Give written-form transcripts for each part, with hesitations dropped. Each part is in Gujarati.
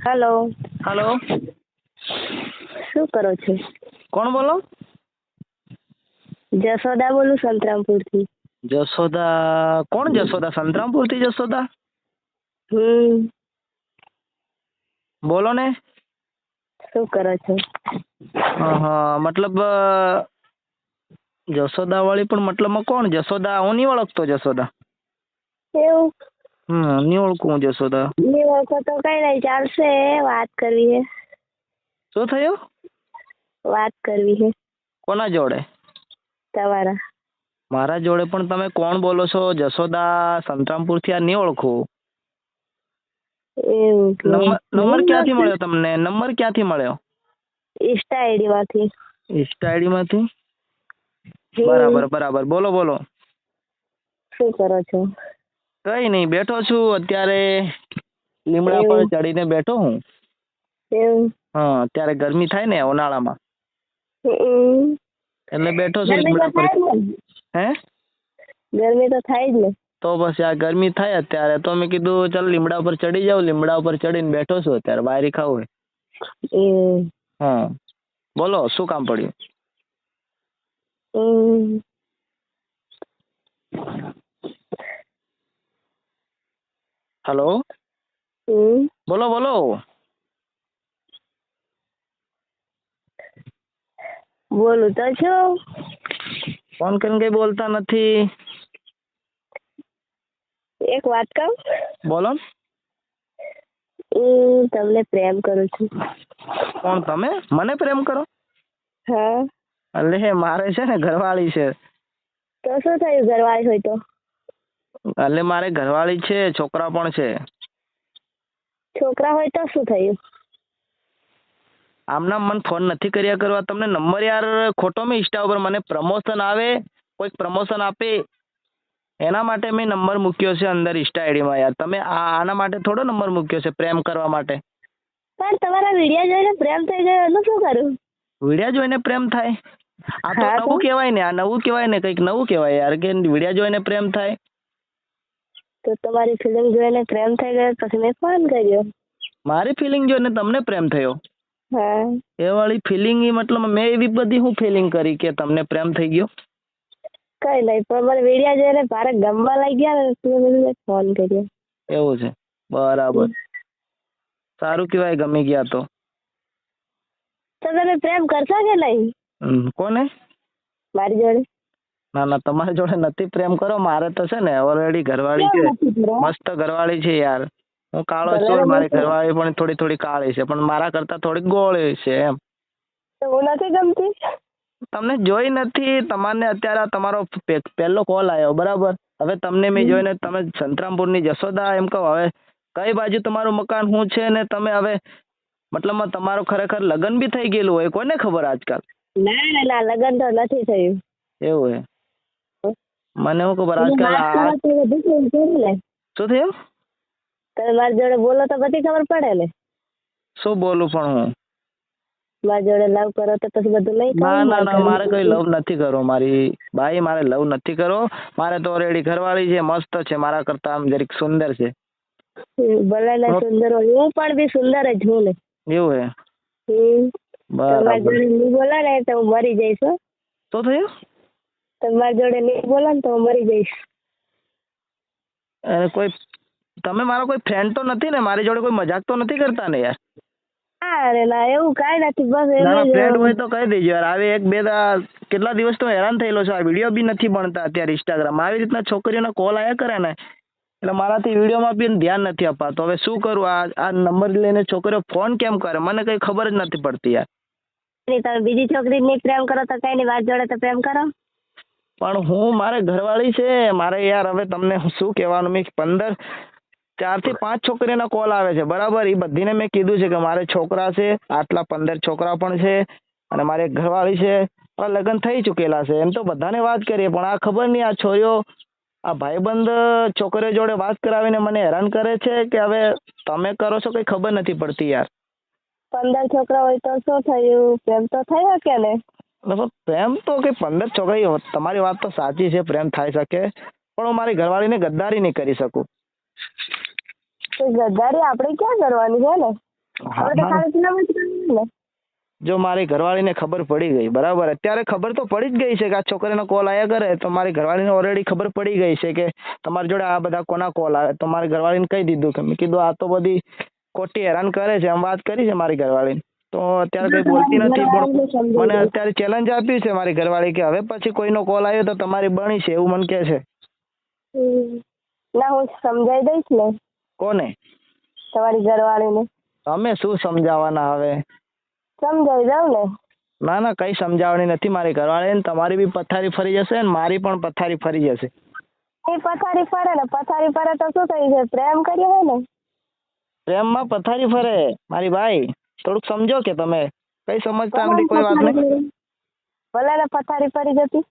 હેલો. હેલો, શું કરો છો? કોણ બોલો? જશોદા બોલું સંતરામપુરથી. જશોદા? કોણ જશોદા? સંતરામપુરથી જશોદા? બોલો ને. શું કરો છો? હા, મતલબ જશોદા વાળી, પણ મતલબમાં કોણ જશોદા? હું નહીં ઓળખતો જશોદા. એવું? નહીં ઓળખું હું જશોદા. નહીં ઓળખો તો કઈ નહીં, ચાલશે. વાત કરવી છે. શું થયું? વાત કરવી છે. કોના જોડે? તમારા. મારા જોડે? પણ તમે કોણ બોલો છો? જશોદા સંતરામપુરથી આ નહીં ઓળખું. એવું કે નંબર ક્યાંથી મળ્યો તમને? નંબર ક્યાંથી મળ્યો? ઇન્સ્ટા આઈડી માંથી. ઇન્સ્ટા આઈડી માંથી? બરાબર. બોલો. શું કરો છો? કઈ નહીં, બેઠો છું અત્યારે. લીમડા પર ચડીને બેઠો હું. એવું? હા, અત્યારે ગરમી થાય ને ઉનાળામાં, એટલે બેઠો છું લીમડા પર. હે? ગરમી તો થાય જ ને. તો પછી આ ગરમી થાય અત્યારે, તો મેં કીધું ચાલ લીમડા ઉપર ચડી જાવ. લીમડા ઉપર ચડીને બેઠો છું અત્યારે, બાયરી ખાવું. હા, બોલો શું કામ પડ્યું? હેલો. બોલો. બોલું તો છું. ફોન કરીને કઈ બોલતા નથી. એક વાત કહું? બોલો. હું તમને પ્રેમ કરું છું. કોણ તમે? મને પ્રેમ કરો? હા. એટલે મારે છે ને ઘરવાળી છે. તો શું થયું ઘરવાળી હોય તો? એટલે મારે ઘરવાળી છે, છોકરા પણ છે. છોકરા હોય તો શું થયું? આમના મને ફોન નથી કર્યા કરવા. તમને નંબર યાર ખોટો મેં ઇન્સ્ટા ઉપર મને પ્રમોશન આવે, કોઈક પ્રમોશન આપે એના માટે મેં નંબર મૂક્યો છે અંદર ઇન્સ્ટા આઈડીમાં. યાર તમે આના માટે થોડો નંબર મૂક્યો છે, પ્રેમ કરવા માટે. પણ તમારા વિડીયો જોઈને પ્રેમ થઈ ગયો એનું શું કરું? વિડીયો જોઈને પ્રેમ થાય? આ તો નવું કહેવાય ને. આ નવું કહેવાય ને, કંઈક નવું કહેવાય યાર, કે વિડીયો જોઈને પ્રેમ થાય. તો તમારી ફિલિંગ જોઈને પ્રેમ થઈ ગયો પછી મેં ફોન કર્યો. મારી ફિલિંગ જોઈને તમને પ્રેમ થયો? હા. એ વાળી ફિલિંગ મતલબ મેં એવી બધી હું ફિલિંગ કરી કે તમને પ્રેમ થઈ ગયો? કઈ નહીં, પણ મને વિડીયો જોઈને ભારે ગમવા લાગી ગયા ને એટલે મેં ફોન કર્યો. એવું છે? બરાબર, સારું કહેવાય ગમી ગયા તો. તો તમે પ્રેમ કરશો કે નહીં? કોને? મારી જોડે. ના, તમારી જોડે નથી પ્રેમ કરો. મારે તો છે ને ઓલરેડી ઘરવાળી છે, મસ્ત ઘરવાળી છે યાર. હું કાળો છું, મારી ઘરવાળી પણ થોડી કાળી છે, પણ મારા કરતા થોડી ગોળી છે એમ. તો હું નથી ગમતી? તમને જોઈ નથી. તમારે અત્યારે તમારો પહેલો કોલ આવ્યો, બરાબર? હવે તમને મેં જોઈને તમે સંતરામપુરની જશોદા એમ કહો. હવે કઈ બાજુ તમારું મકાન શું છે ને તમે હવે મતલબમાં તમારું ખરેખર લગ્ન બી થઈ ગયેલું હોય, કોને ખબર આજકાલ? ના, લગ્ન તો નથી થયું. એવું હે? મને શું ખબર આજકાલ. શું થયું? તમે મારી જોડે બોલો તો બધી ખબર પડે ને. શું બોલું પણ હું? મારી જોડે લવ કરો તો પછી બધું નહીં. ના, મારે કોઈ લવ નથી કરવો. મારી ભાઈ, મારે લવ નથી કરવો. મારે તો ઓલરેડી ઘરવાળી છે, મસ્ત છે, મારા કરતા આમ જરીક સુંદર છે. ભલે ને સુંદર હોય, હું પણ બી સુંદર જ છું ને. એવું હે? બરાબર. નહીં બોલા ને તો હું મરી જઈશ. શું થયું? તમારી જોડે નહીં બોલા ને તો હું મરી જઈશ. કોઈ તમે મારો કોઈ ફ્રેન્ડ તો નથી ને? મારી જોડે કોઈ મજાક તો નથી કરતા ને યાર? અરે ના, એવું કાંઈ નથી. બસ ફ્રેન્ડ હોય તો કહી દેજો યાર. આવે એક બે કેટલા દિવસ તો હેરાન થયેલો છે. આ વિડીયો બી નથી બનતા અત્યારે ઇન્સ્ટાગ્રામ. આવી રીતના છોકરીઓના કોલ આવ્યા કરે ને, એટલે મારાથી વિડીયોમાં બી ધ્યાન નથી અપાતું. હવે શું કરું? આ નંબર લઈને છોકરીઓ ફોન કેમ કરે મને કઈ ખબર જ નથી પડતી યાર. તમે બીજી છોકરીને પ્રેમ કરો તો કઈ નહીં, વાત જોડે તો પ્રેમ કરો. પણ હું મારે ઘરવાળી છે મારે યાર. હવે તમને શું કહેવાનું? મેં 4 થી 5 છોકરીઓના કોલ આવે છે, બરાબર? એ બધીને મેં કીધું છે કે મારે છોકરા છે, આટલા 15 છોકરા પણ છે, અને મારે એક ઘરવાળી છે. લગ્ન થઈ ચૂકેલા છે એમ તો બધાને વાત કરીએ, પણ આ ખબર નહીં આ છોરીઓ, આ ભાઈબંધ છોકરીઓ જોડે વાત કરાવીને મને હેરાન કરે છે કે હવે તમે કરો છો કઈ ખબર નથી પડતી યાર. 15 છોકરા હોય તો શું થયું? પ્રેમ તો થયો કે ને? પ્રેમ તો કઈ 15 છોકરી, તમારી વાત તો સાચી છે, પ્રેમ થાય શકે, પણ હું મારી ઘરવાળીને ગદ્દારી નહીં કરી શકું. ગદ્દારી આપણે ક્યાં કરવાની છે ને? હા, હવે તો હા. ખાલી ફિલ્મ જ કરવાની ને. જો મારી ઘરવાળીને ખબર પડી ગઈ, બરાબર, અત્યારે ખબર તો પડી જ ગઈ છે કે આ છોકરીનો કોલ આયા કરે, તો મારી ઘરવાળીને ઓલરેડી ખબર પડી ગઈ છે કે તમારી જોડે આ બધા કોના કોલ આવે, તો મારી ઘરવાળીને કહી દીધું કે મેં કીધું આ તો બધી ખોટી હેરાન કરે છે, એમ વાત કરી છે મારી ઘરવાળીને. તો અત્યારે કઈ બોલતી નથી, ઘરવાળાને પણ સમજાઈ મને દઈશ. અત્યારે ચેલેન્જ આપ્યું છે મારી ઘરવાળી કે હવે પછી કોઈનો કોલ આવ્યો તો તમારી બની છે, એવું મને કહે છે. ના હું સમજાઈ દઈશ ને કોને? તમારી ઘરવાળીને. તમે શું સમજાવવાના હવે? સમજાઈ દઉં ને. ના ના, કઈ સમજાવવાની નથી મારી ઘરવાળીને. તમારી બી પથારી ફરી જશે ને મારી પણ પથારી ફરી જશે. એ પથારી ફરે ને, પથારી ફરે તો શું થઈ છે, પ્રેમ કર્યો હોય ને. પ્રેમમાં પથારી ફરે મારી ભાઈ, થોડુંક સમજો કે તમે કઈ સમજતા ભલે નથી કોઈ વાત નહીં. ને પથારી ફરી જતી.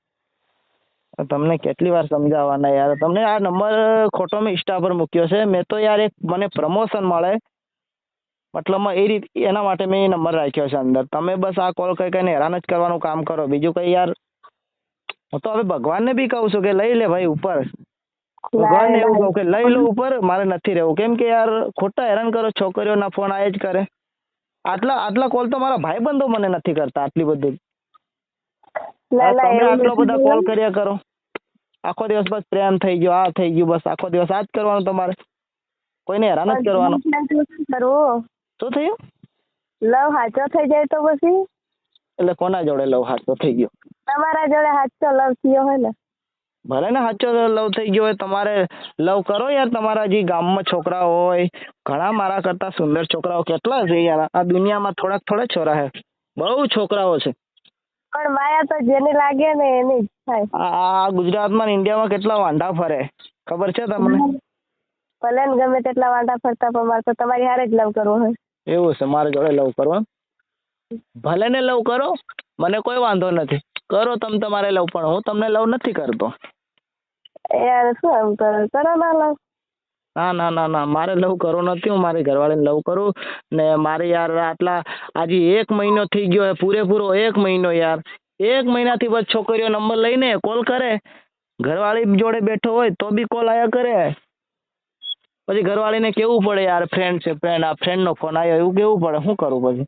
તમને કેટલી વાર સમજાવવાના યાર? તમને આ નંબર ખોટો મેં ઇન્સ્ટા પર મૂક્યો છે. મેં તો યાર એક મને પ્રમોશન મળે, મતલબમાં એ રીત એના માટે મેં એ નંબર રાખ્યો છે અંદર. તમે બસ આ કોલ કરી કરીને હેરાન જ કરવાનું કામ કરો, બીજું કઈ યાર. હું તો હવે ભગવાનને બી કહું છું કે લઈ લે ભાઈ ઉપર. ભગવાનને એવું કહું કે લઈ લો ઉપર, મારે નથી રહેવું. કેમ કે યાર ખોટા હેરાન કરો, છોકરીઓના ફોન આવે જ કરે. આટલા કોલ તો મારા ભાઈબંધો મને નથી કરતા, આટલી બધું. તમે આટલો બધા કોલ કર્યા કરો, આખો દિવસ બસ પ્રેમ થઈ ગયો, આ થઈ ગયું, બસ આખો દિવસ આ જ કરવાનું તમારે, કોઈને હેરાન જ કરવાનું. શું થયું? લવ હાચો થઈ જાય તો પછી એટલે કોના જોડે લવ હાચો થઈ ગયો? તમારા જોડે હાચો લવ થયો હોય ને. ભલે ને સાચો લવ થઈ ગયો હોય, તમારે લવ કરો યાર. તમારા જે ગામમાં છોકરા હોય, ઘણા મારા કરતા સુંદર છોકરાઓ કેટલા છે યાર આ દુનિયામાં. થોડા છોરા હે, બહુ છોકરાઓ છે. પણ માયા તો જેને લાગે ને એની જ થાય. આ ગુજરાતમાં ને ઇન્ડિયામાં કેટલા વાંઢા ફરે ખબર છે તમને? ભલે ને ગમે તેટલા વાંટા ફરતા, પણ મારે તો તમારી હારે જ લવ કરવો હોય. એવું છે? મારા જોડે લવ કરો? ભલે ને લવ કરો, મને કોઈ વાંધો નથી, કરો તમે તમારે લવ, પણ હું તમને લવ નથી કરતો. યાર શું એમ કરો ના લવ. ના, મારે લવ કરવો નથી. હું મારી ઘરવાળીને લવ કરું ને. મારે યાર આજે 1 મહિનો થઈ ગયો, પૂરેપૂરો 1 મહિનો યાર. 1 મહિનાથી બસ છોકરીઓ નંબર લઈને કોલ કરે, ઘરવાળી જોડે બેઠો હોય તો બી કોલ આયા કરે. પછી ઘરવાળીને કેવું પડે યાર, ફ્રેન્ડ છે, આ ફ્રેન્ડનો ફોન આવ્યો, એવું કેવું પડે. શું કરું પછી?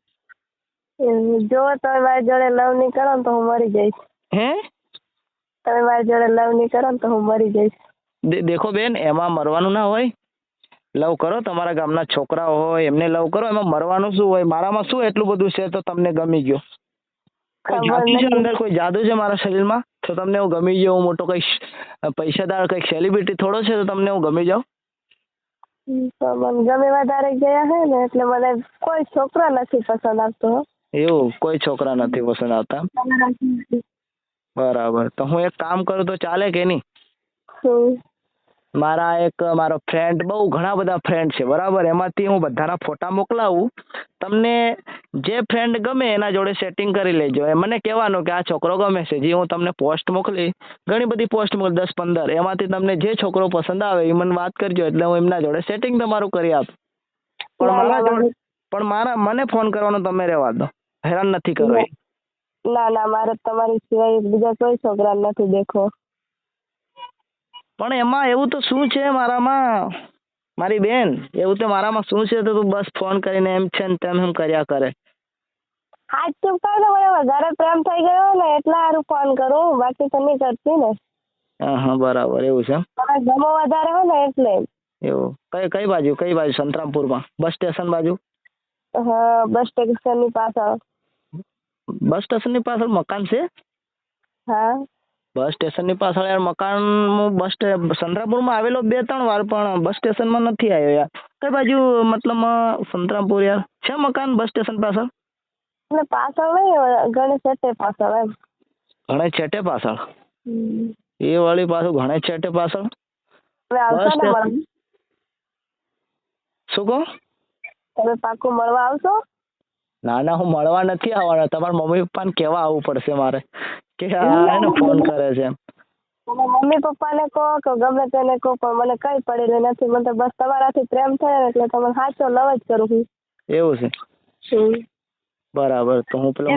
જો તમે મારી જોડે લવ નહીં કરો ને તો હું મરી જઈશ. હે? તમે મારી જોડે લવ નહીં કરો ને તો હું મરી જઈશ. દેખો બેન, એમાં મરવાનું ના હોય. લવ કરો, તમારા ગામના છોકરાઓ હોય એમને લવ કરો, એમાં મરવાનું શું હોય? મારામાં શું એટલું બધું છે તો તમને ગમી ગયો? કોઈ જાદુ છે અંદર? કોઈ જાદુ છે મારા શરીરમાં તો તમને હું ગમી ગયો? હું મોટો કઈ પૈસાદાર કઈ સેલિબ્રિટી થોડો છે તો તમને હું ગમી જાઉં? તો મને ગમે વધારે ગયા હે ને, એટલે મને કોઈ છોકરો નથી પસંદ આવતો. એવું? કોઈ છોકરા નથી પસંદ આવતા? બરાબર. તો હું એક કામ કરું તો ચાલે કે નહીં? મારો ફ્રેન્ડ, બહુ ઘણા બધા ફ્રેન્ડ છે, બરાબર, એમાંથી હું બધાના ફોટા મોકલાવું. તમને જે ફ્રેન્ડ ગમે એના જોડે સેટિંગ કરી લેજો. મને કહેવાનું કે આ છોકરો ગમે છે, જે હું તમને પોસ્ટ મોકલી, ઘણી બધી પોસ્ટ મોકલી, 10-15, એમાંથી તમને જે છોકરો પસંદ આવે એ મને વાત કરજો, એટલે હું એમના જોડે સેટિંગ તમારું કરી આપું. પણ મને ફોન કરવાનો તમે રહેવા દો, હેરાન નથી કરો. ના, મારે તમારી સિવાય બીજા કોઈ છોકરા નથી દેખો. પણ એમાં એવું તો શું છે મારામાં, મારી બેન? એવું તો મારામાં શું છે તો તું બસ ફોન કરીને એમ છે ને તેમ એમ કર્યા કરે? હાથ ચૂપ કરી દો, મને વધારે પ્રેમ થઈ ગયો ને એટલે હારું ફોન કરું, બાકી તો નહીં કરતી ને. હા, બરાબર. એવું છે? ગમો વધારે હોય ને એટલે. એવું? કઈ બાજુ? સંતરામપુરમાં બસ સ્ટેશન બાજુ? હા, બસ સ્ટેશનની પાછળ. બસ સ્ટેશનની પાછળ મકાન છે? હા. બસ સ્ટેશનની પાછળ યાર મકાન, હું સંતરામપુરમાં આવેલો 2-3 વાર, પણ બસ સ્ટેશનમાં નથી આવ્યો યાર. કઈ બાજુ મતલબ સંતરામપુર યાર છે મકાન બસ સ્ટેશન પાછળ? એટલે પાછળ નહીં, ઘણી છેટે પાછળ એમ. ઘણે છેટે પાછળ? એ વાળી પાછું ઘણે છેટે પાછળ? શું કહો? તમે પાકું મળવા આવશો? ના, હું મળવા નથી આવવાનો. તમારા મમ્મી પપ્પાને કહેવા આવવું પડશે મારે કે એને ફોન કરે છે. મમ્મી પપ્પાને કહો કે ગમે તેને કહો, પણ મને કઈ પડેલી નથી. મને તો બસ તમારાથી પ્રેમ થયો એટલે તમને સાચો લવ જ કરું છું. એવું છે? બરાબર. તો હું પેલો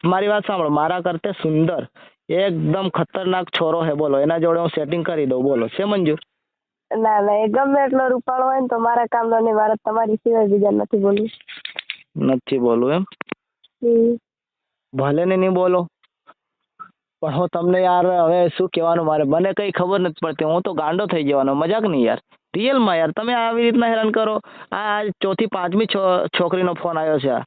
મારી વાત સાંભળો, મારા કરતે સુંદર એકદમ ખતરનાક છોરો હે, બોલો, એના જોડે હું સેટિંગ કરી દઉં, બોલો, છે મંજૂર? ના ના, એ ગમે એટલો રૂપાળો હોય ને તો મારા કામનો નહીં, મારે તમારી સિવાય બીજા નથી બોલવું. નથી બોલવું એમ? ભલે ને નહીં બોલો, પણ હું તમને યાર હવે શું કહેવાનું, મારે મને કંઈ ખબર નથી પડતી, હું તો ગાંડો થઈ જવાનો. મજાક નહીં યાર, રિયલમાં યાર. તમે આવી રીતના હેરાન કરો. આ ચોથી પાંચમી છોકરીનો ફોન આવ્યો છે.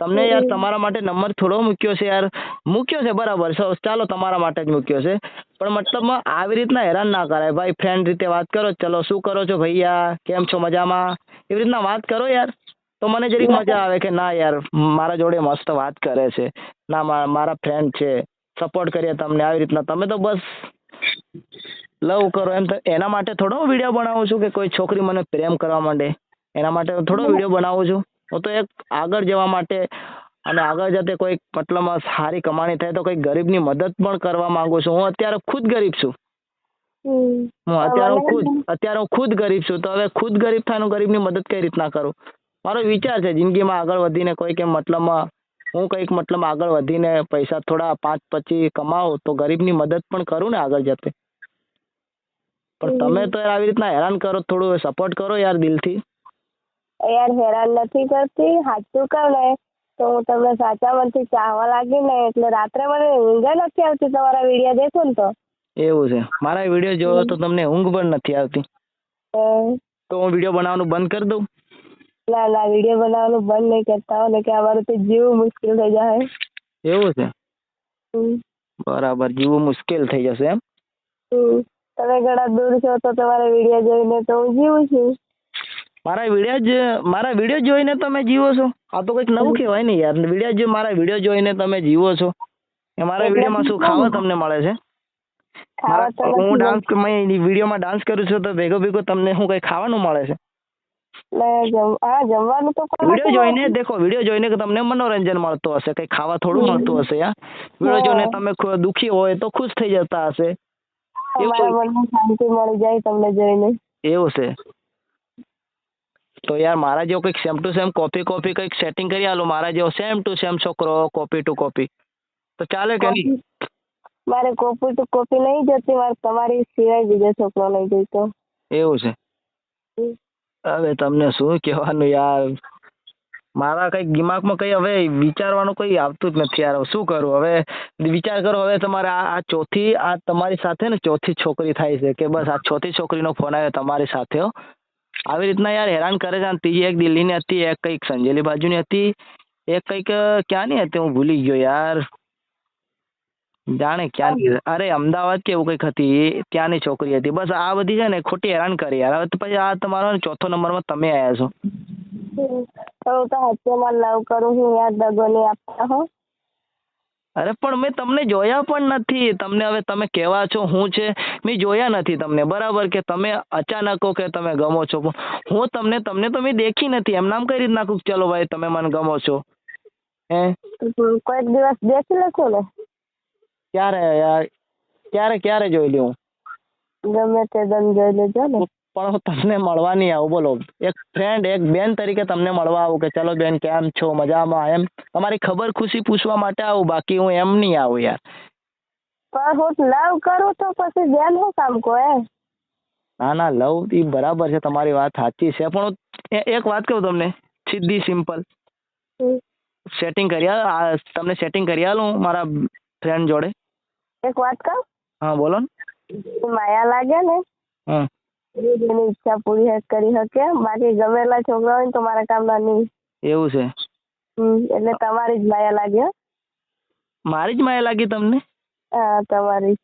તમને યાર તમારા માટે નંબર થોડો મૂક્યો છે યાર. મૂક્યો છે બરાબર, ચાલો તમારા માટે જ મૂક્યો છે, પણ મતલબમાં આવી રીતના હેરાન ના કરાય ભાઈ. ફ્રેન્ડ રીતે વાત કરો, ચલો શું કરો છો ભૈયા, કેમ છો, મજામાં, એવી રીતના વાત કરો યાર. તો મને જરીક મજા આવે કે ના યાર મારા જોડે મસ્ત વાત કરે છે, ના મારા ફ્રેન્ડ છે, સપોર્ટ કરીએ તમને. આવી રીતના તમે તો બસ લવ કરો એમ. તો એના માટે થોડો વિડીયો બનાવું છું કે કોઈ છોકરી મને પ્રેમ કરવા માંડે, એના માટે થોડો વિડીયો બનાવું છું. હું તો એક આગળ જવા માટે અને આગળ જતે કોઈ મતલબમાં સારી કમાણી થાય તો કોઈ ગરીબની મદદ પણ કરવા માંગુ છું. હું અત્યારે ખુદ ગરીબ છું. અત્યારે હું ખુદ ગરીબ છું, તો હવે ખુદ ગરીબ થાય, ગરીબની મદદ કઈ રીતના કરું? મારો વિચાર છે જિંદગીમાં આગળ વધીને કોઈ કે મતલબમાં હું કંઈક મતલબ આગળ વધીને પૈસા થોડા 5-25 કમાઉં તો ગરીબની મદદ પણ કરું ને આગળ જતે. પણ તમે તો આવી રીતના હેરાન કરો, થોડું સપોર્ટ કરો યાર દિલથી. યાર હેરાન નથી કરતી, સાચું કહું ને તો હું તમને સાચા મનથી ચાહવા લાગી ને એટલે રાત્રે મને ઊંઘ નથી આવતી તમારા વિડીયો દેખું ને તો. એવું છે? મારા વિડીયો જોવો તો તમને ઊંઘ પણ નથી આવતી? તો હું વિડીયો બનાવવાનું બંધ કરી દઉં? ના ના, વિડીયો બનાવવાનું બંધ નહીં કરતા હો ને, કે અમારું તો જીવ મુશ્કેલ થઈ જાય. એવું છે? બરાબર, જીવવું મુશ્કેલ થઈ જશે એમ? તમે ઘણા દૂર છો તો તમારા વિડીયો જોઈને તો હું જીવું છું. મારા વિડીયો જોઈને તમે જીવો છો? આ તો કંઈક નવું કહેવાય ને યાર. મારા વિડીયો જોઈને તમે જીવો છો? એ મારા વિડીયોમાં શું ખાવા તમને મળે છે? હું વિડીયોમાં ડાન્સ કરું છું તો ભેગો તમને શું કઈ ખાવાનું મળે છે? જમવાનું તો વિડીયો જોઈને તમને મનોરંજન મળતો હશે, કઈ ખાવા થોડું મળતું હશે યાર. વિડીયો જોઈને તમે દુખી હોય તો ખુશ થઈ જતા હશે. શાંતિ મળી જાય તમને જોઈને. એવું છે? તો યાર મારા જેવો કંઈક સેમ ટુ સેમ કોપી કંઈક સેટિંગ કરી આલો. મારા જેવો સેમ ટુ સેમ છોકરો કોપી ટુ કોપી તો ચાલે કે નહીં? મારે કોપી ટુ કોપી નહીં જતી, મારે તમારી સિવાય બીજો છોકરો નહીં જોઈતો. એવું છે? હવે તમને શું કહેવાનું યાર, મારા કંઈક દિમાગમાં કંઈ હવે વિચારવાનું કંઈ આવતું જ નથી યાર. શું કરું હવે? વિચાર કરો હવે તમારે આ તમારી સાથે ને ચોથી છોકરી થાય છે કે બસ આ ચોથી છોકરીનો ફોન આવ્યો તમારી સાથે. આવી રીતના યાર હેરાન કરે છે. ત્રીજી એક દિલ્હીની હતી, એક કંઈક સંજેલી બાજુની હતી, એક કંઈક ક્યાંની હતી હું ભૂલી ગયો યાર, જાણે ક્યાંની. અરે અમદાવાદ કે એવું કંઈક હતી, ત્યાંની છોકરી હતી. બસ આ બધી છે ને ખોટી હેરાન કરી યાર. હવે તો પછી આ તમારો ચોથો નંબરમાં તમે આવ્યા છો. હું તો હત્યામાં લવ કરું છું યાર, દગો નહીં આપતા હો. અરે પણ મેં તમને જોયા પણ નથી. તમને હવે તમે કહેવા છો હું છે, મેં જોયા નથી તમને, બરાબર? કે તમે અચાનક કે તમે ગમો છો. હું તમને તો મેં દેખી નથી. એમ નામ કઈ રીતના ચલો ભાઈ તમે મને ગમો છો? કોઈક દિવસ દેખી લેશો ને. ક્યારે યાર, ક્યારે જોઈ લઉં? ગમે તે દમ જોઈ લેજો ને. પણ હું તમને મળવા નહીં આવું, બોલો. એક ફ્રેન્ડ, એક બેન તરીકે તમને મળવા આવું કે ચલો બેન કેમ છો, મજામાં, એમ તમારી ખબર ખુશી પૂછવા માટે આવું. બાકી હું એમ નહીં આવું યાર. પણ હું લવ કરું તો પછી બેન શું કામ કહો? ના લવ એ બરાબર છે, તમારી વાત સાચી છે, પણ એક વાત કહું તમને, સીધી સિમ્પલ. સેટિંગ કરી તમને સેટિંગ કરી આલું મારા ફ્રેન્ડ જોડે. એક વાત કહું? હા બોલો ને. માયા લાગે ને એની ઈચ્છા પૂરી કરી શકે, બાકી ગમેલા છોકરા હોય ને તો મારા કામના નહીં. એવું છે? એટલે તમારી જ માયા લાગે. મારી જ માયા લાગી તમને? હા તમારી.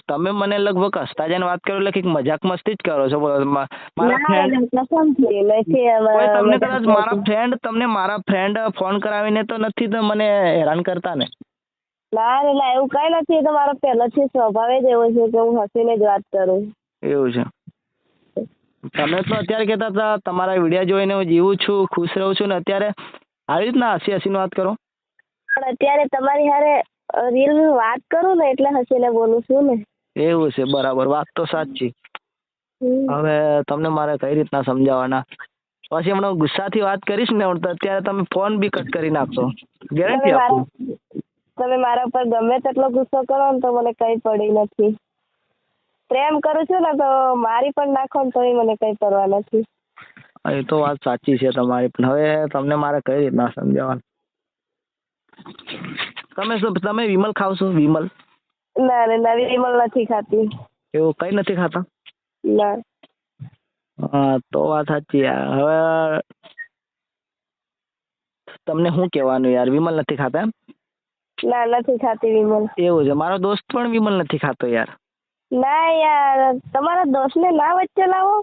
તમે મને લગભગ હસતા જઈને વાત કરો એટલે કંઈક મજાક મસ્તી જ કરો છો. મારા ફ્રેન્ડ ફોન કરાવીને તો નથી તો મને હેરાન કરતા ને? ના એવું કઈ નથી. તો મારો પહેલેથી સ્વભાવ જ એવો છે કે હું હસીને જ વાત કરું. એવું છે? તમે તો અત્યારે કહેતા હતા તમારા વિડીયો જોઈને હું જીવું છું, ખુશ રહું છું, ને અત્યારે આવી રીતના હસીને વાત કરો. પણ અત્યારે તમારી હારે રીલ વાત કરું ને એટલે હસીને બોલું છું ને. એવું છે? બરાબર, વાત તો સાચી. હવે તમને મારે કઈ રીતના સમજાવવાના? પછી હમણાં ગુસ્સાથી વાત કરીશ ને તો અત્યારે તમે ફોન બી કટ કરી નાખશો, ગેરંટી આપું. તમે મારા પર ગમે તેટલો ગુસ્સો કરો ને તો મને કઈ પડી નથી. પ્રેમ કરું છું ને તો મારી પણ નાખો ને તોય મને કઈ પરવા નથી. એ તો વાત સાચી છે તમારી, પણ હવે તમને મારે કઈ રીતના સમજાવવાનું? તમે વિમલ ખાવ છો? વિમલ? ના રે ના, વિમલ નથી ખાતી. એવું કઈ નથી ખાતા? ના. હા તો વાત સાચી યાર. હવે તમને શું કહેવાનું યાર, વિમલ નથી ખાતા એમ? ના, નથી ખાતી વિમલ. એવું છે, મારો દોસ્ત પણ વિમલ નથી ખાતો યાર. ના યાર, તમારા દોસ્તને ના વચ્ચે લાવો.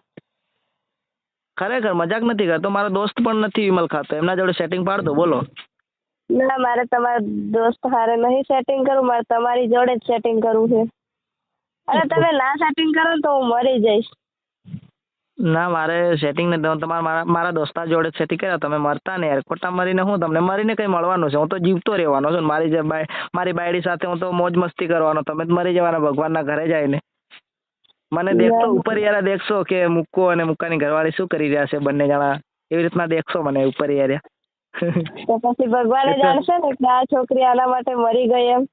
ખરેખર મજાક નથી કરતો, મારો દોસ્ત પણ નથી વિમલ ખાતો, એમના જોડે સેટિંગ પાડ દો. બોલો. ના, મારે તમારા દોસ્ત હારે નહીં સેટિંગ કરવું, મારે તમારી જોડે જ સેટિંગ કરવું છે. અરે તમે ના સેટિંગ કરો તો હું મરી જઈશ. ના, મારે સેટિંગ નથી. મારા દોસ્તા જોડે સેટિંગ કર્યા, તમે મરતા ને યાર. ખોટા મરીને હું તમને મરીને કઈ મળવાનું છે? હું તો જીવતો રહેવાનો છું. મારી બાયડી સાથે હું તો મોજ મસ્તી કરવાનો, તમે જ મરી જવાના ભગવાનના ઘરે જઈને. મને દેખતો ઉપર યાર દેખશો કે મુક્કો અને મુક્કાની ઘરવાળી શું કરી રહ્યા છે બંને જણા, એવી રીતના દેખશો મને ઉપર યાર. તો પછી ભગવાને જાણશે ને કે આ છોકરી આના માટે મરી ગઈ એમ.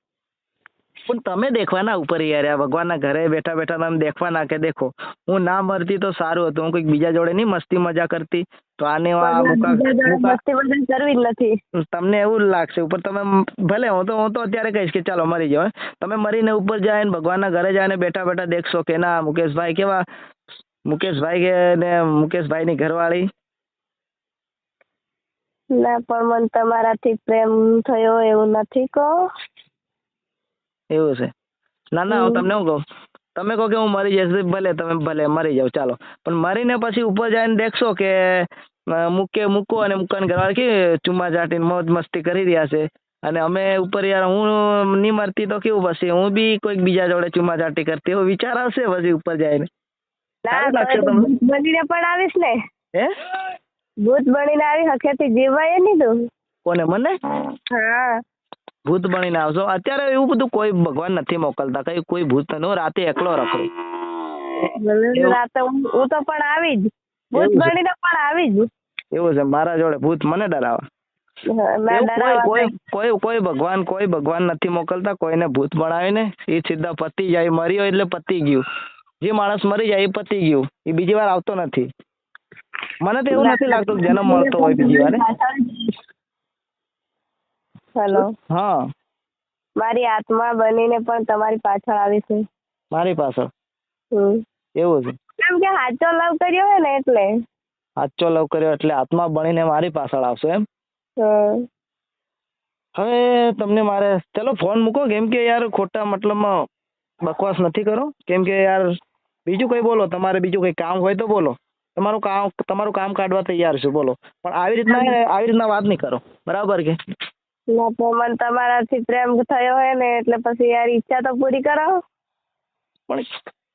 પણ તમે દેખવાના ઉપર યાર, ભગવાનના ઘરે બેઠા બેઠા તમે દેખવાના કે દેખો હું ના મરતી તો સારું હતું, હું કોઈક બીજા જોડે નહીં મસ્તી મજા કરતી તો આને મસ્તી મજા કરવી જ નથી. તમને એવું લાગશે ઉપર તમે ભલે હું તો અત્યારે કહીશ કે ચાલો મરી જાઓ, તમે મરીને ઉપર જાય ને ભગવાનના ઘરે જાય ને બેઠા બેઠા દેખશો કે ના મુકેશભાઈ કેવા, મુકેશભાઈ કે ને મુકેશભાઈની ઘરવાળી. ના પણ મને તમારાથી પ્રેમ થયો એવું નથી કહો. એવું છે? ના હું તમને શું કહું, તમે કહો કે હું મરી જઈશ, ભલે તમે ભલે મરી જાઓ ચાલો, પણ મરીને પછી ઉપર જઈને દેખશો કે મૂકો અને મુક્કાની ઘરવાળી કે ચુમ્મા ચાટીને મોજ મસ્તી કરી રહ્યા છે, અને અમે ઉપર યાર હું નહીં મરતી તો કેવું, પછી હું બી કોઈક બીજા જોડે ચુમ્મા ચાટી કરતી, એવો વિચાર આવશે પછી ઉપર જઈને. ભૂત બનીને પણ આવીશ ને. હે? ભૂત બનીને આવી હકેથી જીવાય નહીં તું. કોને? મને? હા. ભૂત બનીને આવશો? અત્યારે એવું બધું કોઈ ભગવાન નથી મોકલતા, કઈ કોઈ ભૂત નથી. રાતે એકલો રખડું. રાતે હું તો પણ આવી જ, ભૂત બનીને પણ આવી જ. એવું છે? મારા જોડે ભૂત મને ડરાવા? કોઈ ભગવાન નથી મોકલતા કોઈને ભૂત બનાવીને. એ સીધા પતી જાય, મર્યો એટલે પતી ગયું. જે માણસ મરી જાય એ પતી ગયું, એ બીજી વાર આવતો નથી. મને તો એવું નથી લાગતું જન્મ મળતો હોય બીજી વાર. હેલો. હા. મારી આત્મા બનીને પણ તમારી પાછળ આવી છે. મારી પાછળ? એવું છે? કેમ કે સાચો લવ કર્યો હોય ને એટલે. સાચો લવ કર્યો એટલે આત્મા બનીને મારી પાછળ આવશો એમ? હવે તમને મારે ચલો ફોન મૂકો, કેમ કે યાર ખોટા મતલબમાં બકવાસ નથી કરો. કેમ કે યાર બીજું કઈ બોલો, તમારે બીજું કઈ કામ હોય તો બોલો, તમારું કામ કાઢવા તૈયાર છું, બોલો. પણ આવી રીતના વાત નહીં કરો, બરાબર કે? ના તો મને તમારાથી પ્રેમ થયો હોય ને એટલે પછી યાર ઈચ્છા તો પૂરી કરાવો. પણ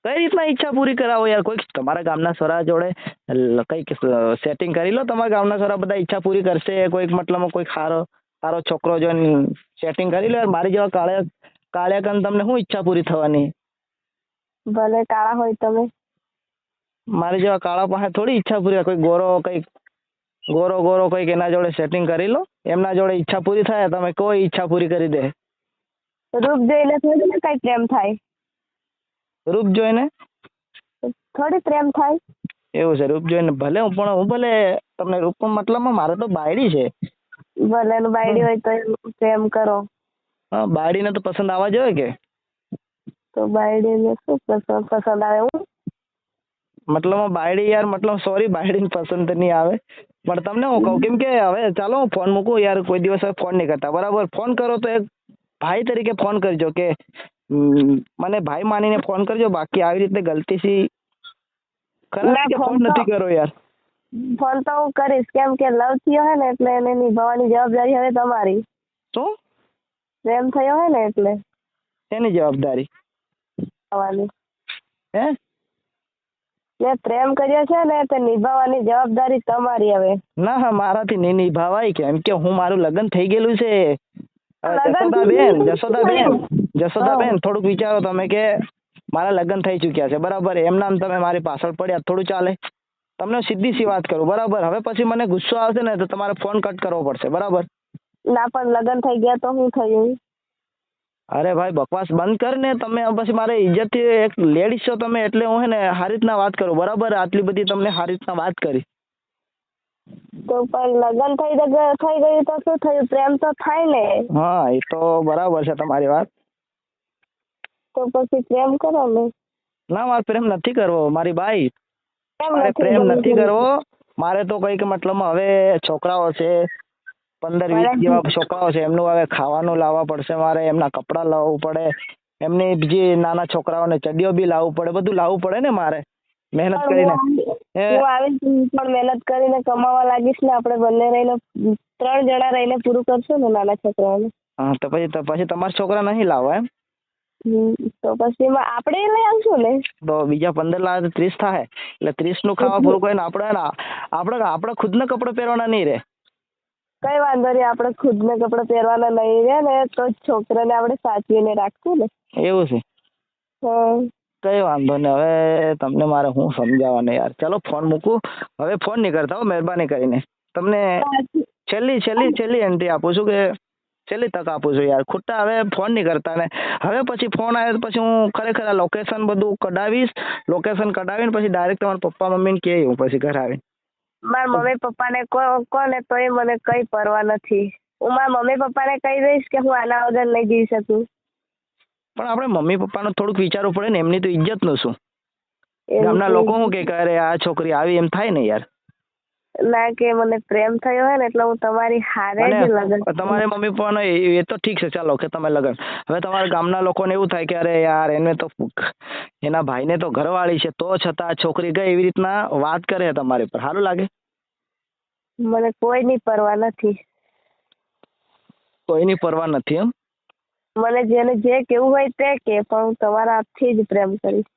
કઈ રીતના ઈચ્છા પૂરી કરાવો યાર? કોઈ તમારા ગામના છોરા જોડે કઈક સેટિંગ કરી લો, તમારા ગામના છોરા બધા ઈચ્છા પૂરી કરશે. કોઈક મતલબ કોઈ સારો છોકરો જોઈને સેટિંગ કરી લો યાર. મારી જેવા કાળિયા કન તમને શું ઈચ્છા પૂરી થવાની? ભલે કાળા હોય તમે. મારી જેવા કાળા પાસે થોડી ઈચ્છા પૂરી, કોઈ ગોરો કઈક એના જોડે સેટિંગ કરી લો, એમના જોડે ઈચ્છા પૂરી થાય. તમે કોઈ ઈચ્છા પૂરી કરી દે. રૂપ જોઈને થોડી ને કઈ પ્રેમ થાય. રૂપ જોઈને થોડી પ્રેમ થાય. એવું છે? રૂપ જોઈને ભલે હું ભલે તમને રૂપ મતલબમાં મારે તો બાયડી છે. ભલે બાયડી હોય તો પ્રેમ કરો. હા, બાયડીને તો પસંદ આવવા જોઈએ કે. તો બાયડીને શું પસંદ આવે? હું મતલબ બાયડી યાર, મતલબ સોરી બાયડીને પસંદ નહીં આવે, પણ તમને હું કહું, કેમ કે હવે ચાલો હું ફોન મૂકું યાર, કોઈ દિવસ ફોન નહીં કરતા, બરાબર? ફોન કરો તો એક ભાઈ તરીકે ફોન કરજો, કે મને ભાઈ માનીને ફોન કરજો. બાકી આવી રીતે ગલતીથી ફોન નથી કરો યાર. ફોન તો હું કરીશ, કેમ કે લવ થયો હોય ને એટલે એને નિભાવવાની જવાબદારી હવે તમારી. શું? પ્રેમ થયો હોય ને એટલે એની જવાબદારી હે? મેં પ્રેમ કર્યો છે ને તે નિભાવવાની જવાબદારી તમારી હવે. ના, મારાથી નહીં નિભાવાય, કેમ કે હું મારું લગ્ન થઈ ગયેલું છે. જશોદાબેન થોડુંક વિચારો તમે, કે મારા લગ્ન થઈ ચૂક્યા છે, બરાબર? એમના તમે મારી પાછળ પડ્યા, થોડું ચાલે? તમને સીધી સી વાત કરું, બરાબર? હવે પછી મને ગુસ્સો આવશે ને તો તમારે ફોન કટ કરવો પડશે, બરાબર? ના પણ લગ્ન થઈ ગયા તો શું થયું? અરે ભાઈ બકવાસ બંધ કર ને તમે. પછી મારે ઇજ્જતથી એક લેડીઝ છો તમે એટલે હું હે ને સારી રીતના વાત કરું બરાબર. આટલી બધી તમને સારી રીતના વાત કરી. તો પણ લગ્ન થઈ ગયું તો શું થયું? પ્રેમ તો થાય ને. હા એ તો બરાબર છે તમારી વાત. તો પછી પ્રેમ કરો ને. ના મારે પ્રેમ નથી કરવો મારી બાઈ. કેમ મારે નથી પ્રેમ નથી ગમતું? કરવો. મારે તો કઈક મતલબમાં હવે છોકરાઓ છે 15-20 જેવા છોકરાઓ છે. એમનું હવે ખાવાનું લાવવા પડશે મારે. એમના કપડાં લાવવું પડે. એમની જે નાના છોકરાઓને ચડ્ડીઓ બી લાવવું પડે. બધું લાવવું પડે ને મારે મહેનત કરીને. હું આવીશ પણ મહેનત કરીને કમાવા લાગીશ ને. આપણે બંને રહીને 3 જણા રહીને પૂરું કરશું ને નાના છોકરાઓને. હા તો પછી તમારા છોકરા નહીં લાવવા એમ? તો પછી આપણે લઈ આવશું ને. તો બીજા 15 લાવે તો 30 થાય. એટલે 30 નું ખાવા પૂરું કરીને આપણે ખુદના કપડાં પહેરવાના નહીં રે. કઈ વાંધો નહીં. આપણે ખુદને કપડાં પહેરવાના નહીં રહે ને તો છોકરાને આપણે સાચવીને રાખશું ને. એવું છે? હા. કઈ વાંધો નહીં. હવે તમને મારે હું સમજાવવાનું યાર. ચલો ફોન મૂકું હવે. ફોન નહીં કરતા હો મહેરબાની કરીને. તમને છેલ્લી એન્ટ્રી આપું છું કે છેલ્લી તક આપું છું યાર. ખોટા હવે ફોન નહીં કરતા ને. હવે પછી ફોન આવે તો પછી હું ખરેખર આ લોકેશન બધું કઢાવીશ. લોકેશન કઢાવીને પછી ડાયરેક્ટ તમારા પપ્પા મમ્મીને કહે હું પછી ઘર આવીને. મારા મમ્મી પપ્પાને કોને તોય મને કઈ પરવા નથી. હું મારા મમ્મી પપ્પાને કહી દઈશ કે હું આના વગર નહીં જીવી શકું. પણ આપણે મમ્મી પપ્પાનું થોડુંક વિચારવું પડે ને. એમની તો ઇજ્જતનું શું? ગામના લોકો શું કે અરે આ છોકરી આવી એમ થાય ને યાર. ના કે મને પ્રેમ થયો હોય ને એટલે હું તમારી હારે જ લગન. તમારે મમ્મી પપ્પાનો એ તો ઠીક છે ચાલો કે તમે લગન. હવે તમારા ગામના લોકોને એવું થાય કે અરે યાર એને તો એના ભાઈને તો ઘરવાળી છે તો છતાં છોકરી ગઈ એવી રીતના વાત કરે તમારી પર. સારું લાગે? મને કોઈની પરવા નથી. કોઈની પરવા નથી એમ? મને જેને જે કેવું હોય તે કે પણ હું તમારા હાથથી જ પ્રેમ કરીશ.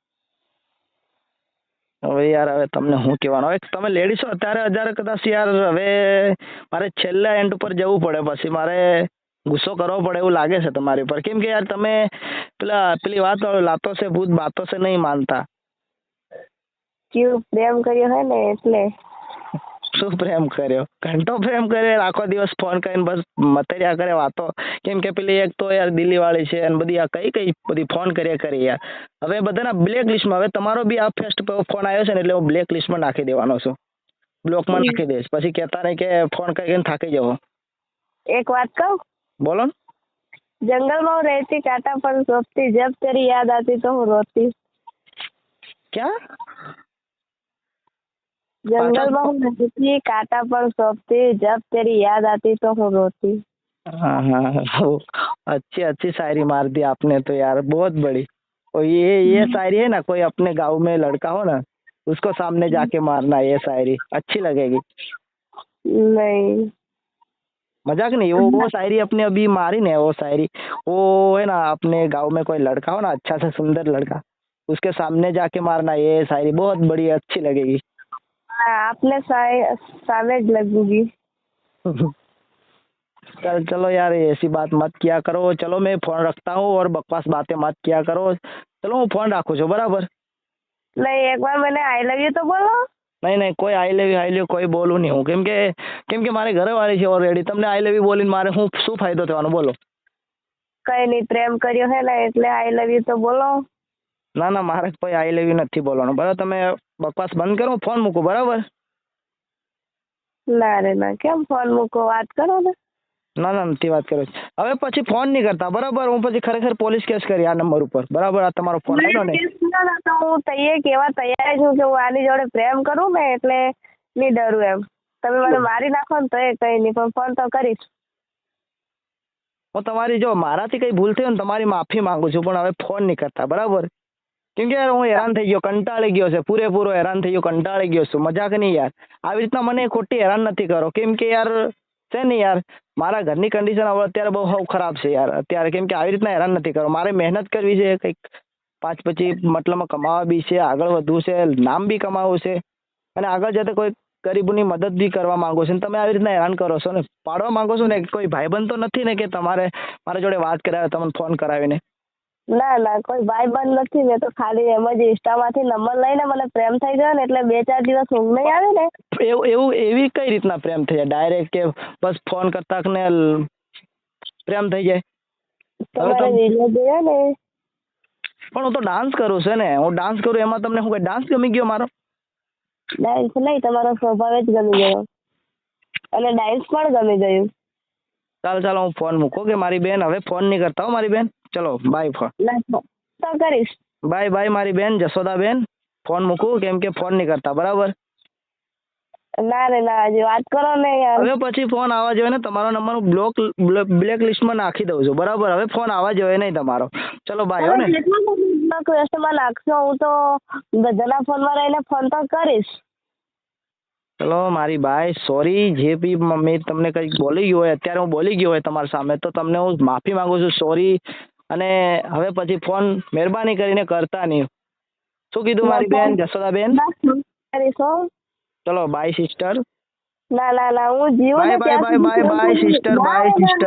હવે યાર હવે તમને શું કહેવાનું. હવે તમે લેડીઝ છો અત્યારે કદાચ યાર હવે મારે છેલ્લા એન્ડ ઉપર જવું પડે. પછી મારે ગુસ્સો કરવો પડે એવું લાગે છે તમારી પર. કેમ કે યાર તમે પેલી વાત લાતો છે ભૂત બાતો છે નહીં માનતા. કેવું પ્રેમ કર્યો હોય ને એટલે. શું પ્રેમ કર્યો? ઘંટો પ્રેમ કર્યો. આખો દિવસ ફોન કરીને બસ મતર્યા કરે વાતો. કેમ કે પેલી એક તો યાર દિલ્હી વાળી છે અને બધી આ કઈ બધી ફોન કર્યા કરી યાર. હવે બધાના બ્લેક લિસ્ટમાં. હવે તમારો બી આ ફર્સ્ટ ફોન આવ્યો છે ને એટલે હું બ્લેક લિસ્ટમાં નાખી દેવાનો છું. બ્લોકમાં નાખી દઈશ. પછી કહેતા નહીં કે ફોન કરીને થાકી જવો. એક વાત કહું? બોલો. જંગલમાં હું રહેતી કાંટા પર સોચતી જબ તેરી યાદ આતી તો હું રોતી. ક્યાં? જંગલમાં હું રહેતી कांटा पर सोचती जब तेरी याद आती तो હું रोती. हाँ अच्छी शायरी मार दी आपने तो यार बहुत बड़ी. और ये शायरी है ना कोई अपने गांव में लड़का हो ना उसको सामने जाके मारना. ये शायरी अच्छी लगेगी. नहीं मजाक नहीं. वो शायरी अपने अभी मारी ना वो शायरी. वो है ना अपने गांव में कोई लड़का हो ना अच्छा सा सुंदर लड़का उसके सामने जाके मारना. ये शायरी बहुत बड़ी अच्छी लगेगी. आपने सामने लगूंगी. चलो यार ऐसी बात मत किया करो. चलो मैं फोन रखता हूँ और बकवास बातें मत किया करो. चलो હું ફોન રાખું છું બરાબર. नहीं एक बार मैंने आई लव यू तो बोलो. નહીં કોઈ આઈ લવ કોઈ બોલું નહીં હું. કેમ કે મારે ઘરવાળી છે ઓલરેડી. તમને આઈ લવ યુ બોલીને મારે શું ફાયદો થવાનો બોલો? કઈ નહીં પ્રેમ કર્યો હે ને એટલે આઈ લવ યુ તો બોલો. ના મારે કોઈ આઈ લવ યુ નથી બોલવાનું બરાબર. તમે બકવાસ બંધ કરો. ફોન મૂકો બરાબર. ના રે ના કેમ ફોન મૂકો? વાત કરો ને. ના નથી વાત કરો. હવે પછી ફોન નહીં કરતા બરાબર. હું પછી ખરેખર પોલીસ કેસ કરી આ નંબર ઉપર બરાબર. આ તમારો ફોન આવ્યો ને હું તૈયાર છું કે હું આની જોડે પ્રેમ કરું ને એટલે નહીં ડરું એમ. તમે મને મારી નાખો ને તો એ કઈ નહીં પણ ફોન તો કરીશ. હું તમારી જો મારાથી કઈ ભૂલ થઈ ને તમારી માફી માંગુ છું પણ હવે ફોન નહીં કરતા બરાબર. કેમ કે યાર હું હેરાન થઈ ગયો. કંટાળી ગયો છે. પૂરેપૂરો હેરાન થઈ ગયો. કંટાળી ગયો છું. મજાક નહીં યાર. આવી રીતના મને ખોટી હેરાન નથી કરો. કેમ કે યાર છે ને યાર મારા ઘરની કન્ડિશન હવે અત્યારે બહુ ખરાબ છે યાર અત્યારે. કેમ કે આવી રીતના હેરાન નથી કરો. મારે મહેનત કરવી છે કંઈક 5-25 મતલબમાં કમાવા બી છે. આગળ વધવું છે. નામ બી કમાવવું છે અને આગળ જતા કોઈ ગરીબોની મદદ બી કરવા માંગો છો ને તમે આવી રીતના હેરાન કરો છો ને પાડવા માંગો છો ને. કોઈ ભાઈબંધ તો નથી ને કે તમારે મારા જોડે વાત કરાવે તમને ફોન કરાવીને? ના કોઈ ભાઈબંધ નથી. મેં તો ખાલી એમ જ ઇન્સ્ટામાંથી નંબર લઈને મને પ્રેમ થઈ ગયો ને એટલે 2-4 દિવસ ઊંઘ નહીં આવે ને. એવી કઈ રીતના પ્રેમ થઈ જાય ડાયરેક્ટ કે બસ ફોન કરતા ને પ્રેમ થઈ જાય? તમારા વિડીયો જોયા ને. પણ હું તો ડાન્સ કરું છે ને, હું ડાન્સ કરું એમાં તમને શું કઈ ડાન્સ ગમી ગયો મારો? ડાન્સ નહીં, તમારો સ્વભાવ જ ગમી ગયો અને ડાન્સ પણ ગમી ગયું. ચાલો હું ફોન મૂકો કે મારી બેન, હવે ફોન નહીં કરતા હો મારી બેન. ચલો બાય ફોન. ના તો કરીશ. બાય મારી બેન જશોદાબેન, ફોન મૂકું કેમ કે ફોન નહીં કરતા, બરાબર? ના રે ના, હજી વાત કરો ને યાર. હવે પછી ફોન આવવા જોઈએ ને તમારો નંબર હું બ્લેક લિસ્ટમાં નાખી દઉં છું, બરાબર? હવે ફોન આવવા જોઈએ નહીં તમારો. ચલો બાય હો ને. ક્વેશ્ચનમાં નાખશો હું તો બધાના ફોનમાં રહીને ફોન તો કરીશ. ચલો મારી બાય, સોરી જે બી મેં તમને કંઈક બોલી ગયો હોય, અત્યારે હું બોલી ગયો હોય તમારી સામે, તો તમને હું માફી માંગુ છું, સોરી. અને હવે પછી ફોન મહેરબાની કરીને કરતા નહીં. શું કીધું મારી બેન જશોદાબેન? કરીશ હો. ચલો બાય સિસ્ટર. ના હું જીવું બાય ને bye bye bye bye sister, bye sister.